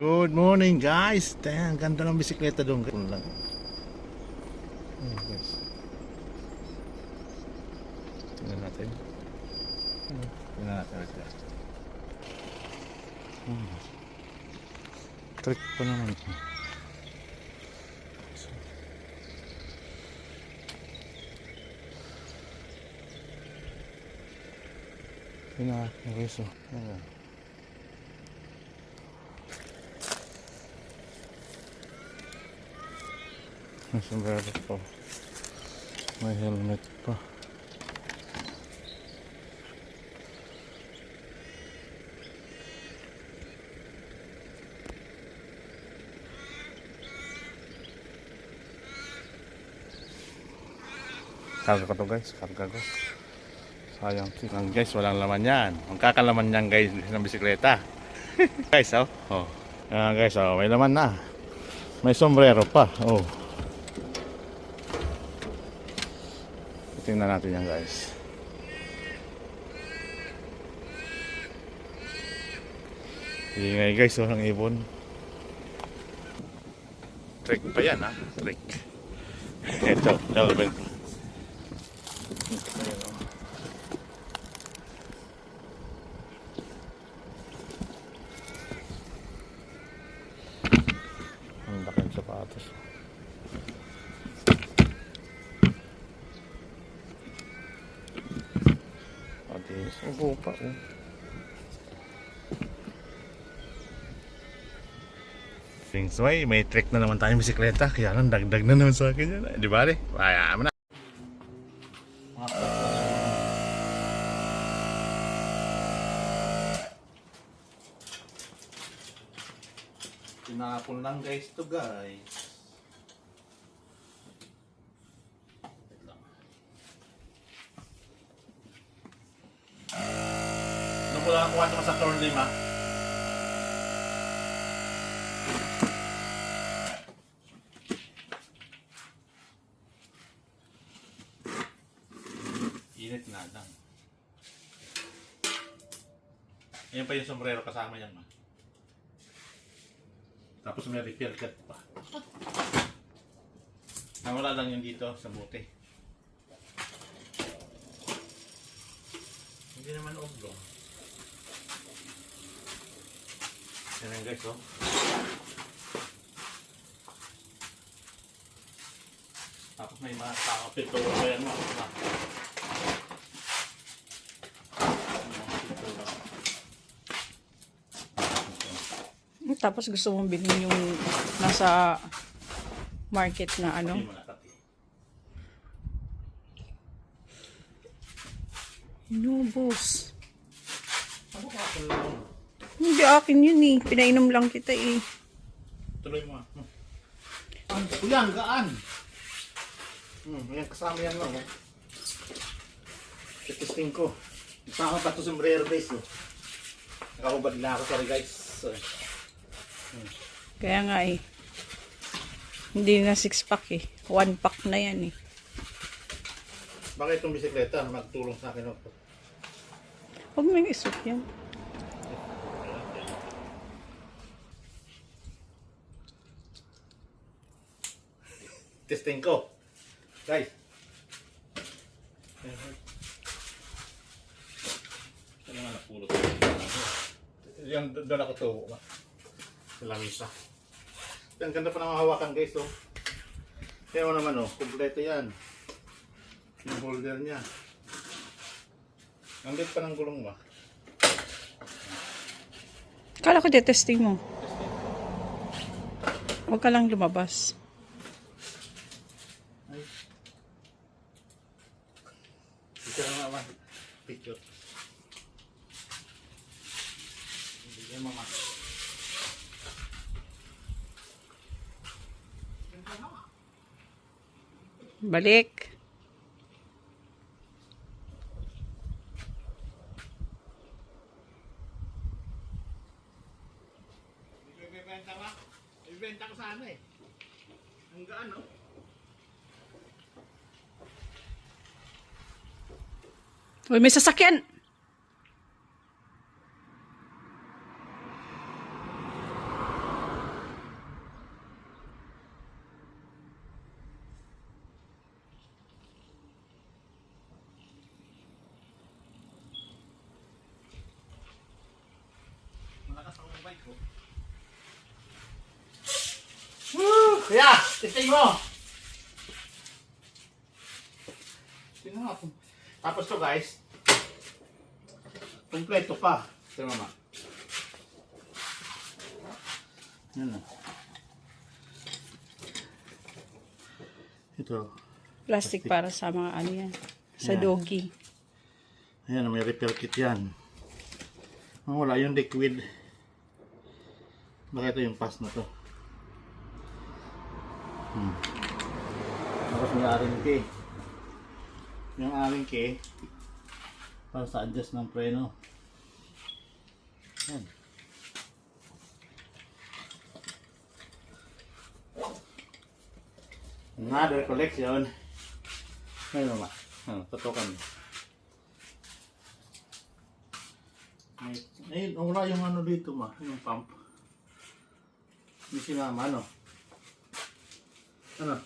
Good morning guys. Ang ganda ng bisikleta doon. Lang. Guys. Tingnan natin. Tingnan natin guys. Trick pa naman. Tingnan natin guys. May sombrero pa. May helmet pa. Karga ko to guys. Karga ko. Sayang lang guys. Walang laman yan. Ang kakalaman yan guys ng bisikleta. Guys oh. Guys oh. May laman na. May sombrero pa. Oh. Tingnan natin yan guys. Ingay guys oh ng ibon. Trick pa yan ha. Trick. Ito. Dalawin ko. Ang laking sapatos. Sugo pa oh. So may trick na naman tayong bisikleta. Kaya lang dagdag na naman sa akin yan. Di ba rin? Kaya mo na. Tinapon lang guys to guys. Nung ko nakakuha ito sa turn 5. Init na lang. Ayan pa yung sombrero kasama yan ma. Tapos may repair kit pa. Ang wala lang yun dito sa bote. Hindi naman oblong. Yan guys oh. Tapos may mga pintura pa yan mo. Tapos gusto mong bilhin yung nasa market na ano? Inubos. Hindi akin yun eh. Pinainom lang kita eh. Tuloy mo. Kuya, gaan. Yan kasama yan lang. Testing ko. Kasama pa ito sombrero guys. Nakahubad na ako. Sorry guys. Kaya nga eh. Hindi na 6-pack eh. 1-pack na yan eh. Bakit itong bisikleta magtulong sa akin? Huwag mo yung isuot yan. Testing ko. Guys. Ito naman napulot. Yan doon ako tubo ba? Sa lamisa. Ang ganda pa ng hawakan guys oh. Kaya mo naman oh. Kompleto yan. Yung holder niya. Ang lit pa ng gulong ba? Kala ko detesting mo. Huwag ka lang lumabas. Ay. Picture na naman. Picture. Bigyan mama. Balik. Ibebenta ba? Ibebenta ko sana eh. Ang gaan no? Uy, may sasakyan! Kuya, titing mo! Tingnan nga po. Tapos to guys, kompleto pa. Ito mama. Yan na. Ito. Plastic para sa mga ano yan. Sa Yan. doggy. Ayan, may repair kit yan. Oh, wala yung liquid. Baka ito yung pass na to. Tapos may RMK. Yung RMK para sa adjust ng preno. Yan. Another collection. Ngayon mama. Tutukan mo. Ayun, wala yung ano dito ma. Yung pump. Hindi sinama ano. Ano?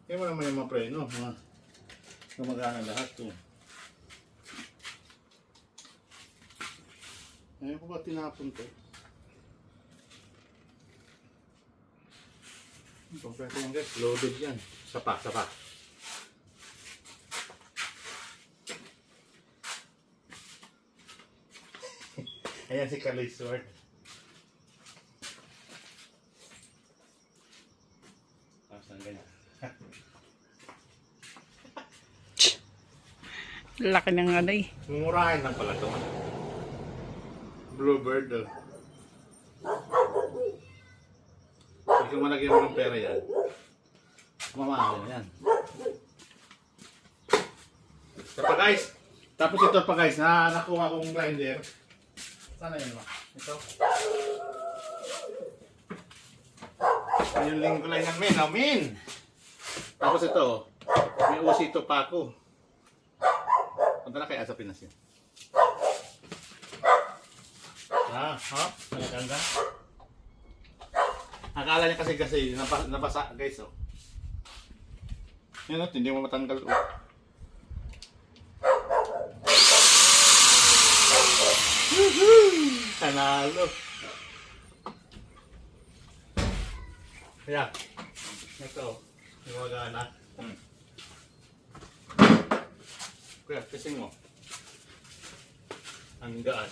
Kaya mo naman yung mga preno. Gumagana lahat to. Ayun ko ba tinapon to? Kompleto yan guys. Loaded yan. Sapa. Ayan si Kaloy Sword. Saan ganyan? Laki ng ano eh. Mumurahin lang pala ito. Bluebird. Kung malagyan mo ng pera yan, mamahal yan. Ito pa guys. Tapos ito pa guys, nakuha kong grinder. Sana yun ba? Ito. Yung linggo lang yan, men. Amin! Tapos ito, may usito pa ako. Punta na kaya sa Pinas yun. Hop, talagang ka. Akala niya kasi nabasa guys, oh. Yan at hindi mo matanggal, oh. Panalo. Kaya, ito, iwagana. Kuya, kising mo. Ang gaan.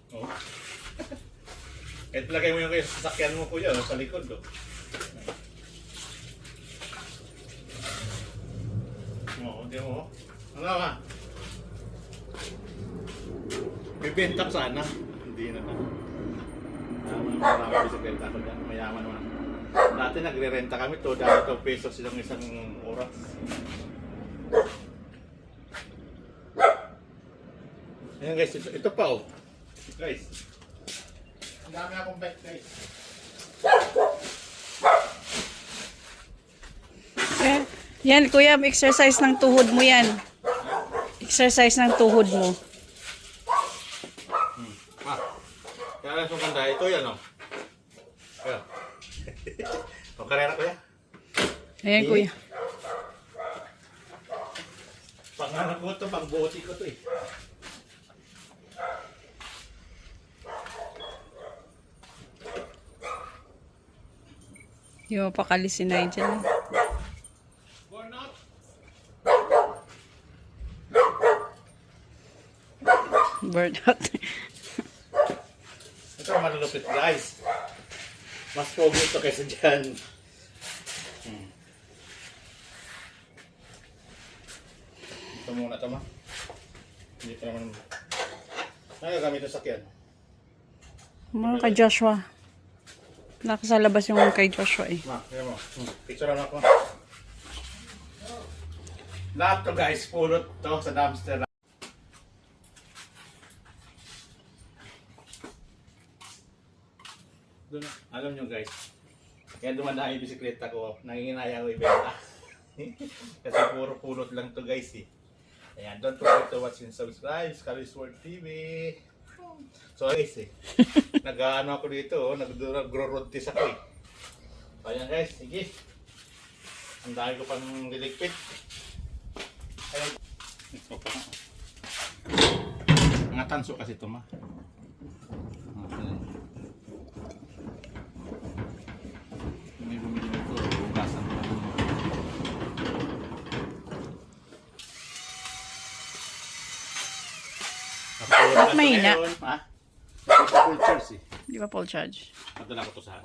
Oh. Ito lagay mo yung sasakyan mo kuya, sa likod, oh. Oo, di mo. Ano ka? Bibenta sana. Hindi naman. Marami bisikleta ako dyan. Mayaman naman. Dati nagre-renta kami to. Dahil 2 pesos silang isang oras. Ayan guys, ito pa oh. Guys. Ang dami akong bet guys. Yan kuya, exercise ng tuhod mo yan. Exercise ng tuhod mo. Kaya lang yung ganda. Ito yan oh. Kaya. O karera kuya. Ayan kuya. Pangarap ko to, pangbuti ko to eh. Yung mapakali si Nigel. Burnout. Burnout. Ito malulupit guys. Mas pogi ito kaysa dyan. Ito muna ito ma. Hindi pa naman. Nagagamit ito sakyan. Mga kay Joshua. Nasa labas yung kay Joshua eh. Ma, kaya mo. Picture lang ako. Lahat to guys, pulot to sa dumpster. Doon, alam nyo guys, kaya dumadaan yung bisikleta ko, nanginginaya ko ibenta. Kasi puro pulot lang to guys eh. Ayan, don't forget to watch and subscribe, Kaloy's World TV. So guys eh, nag-ano ako dito, nag-roadtis ako eh. So ayan guys, sige. Ang dami ko pang liligpit. Ayun. Mga tanso kasi ito ma. Bakit mahina? Ha? Full charge eh. Di ba full charge? Nadala ko to sa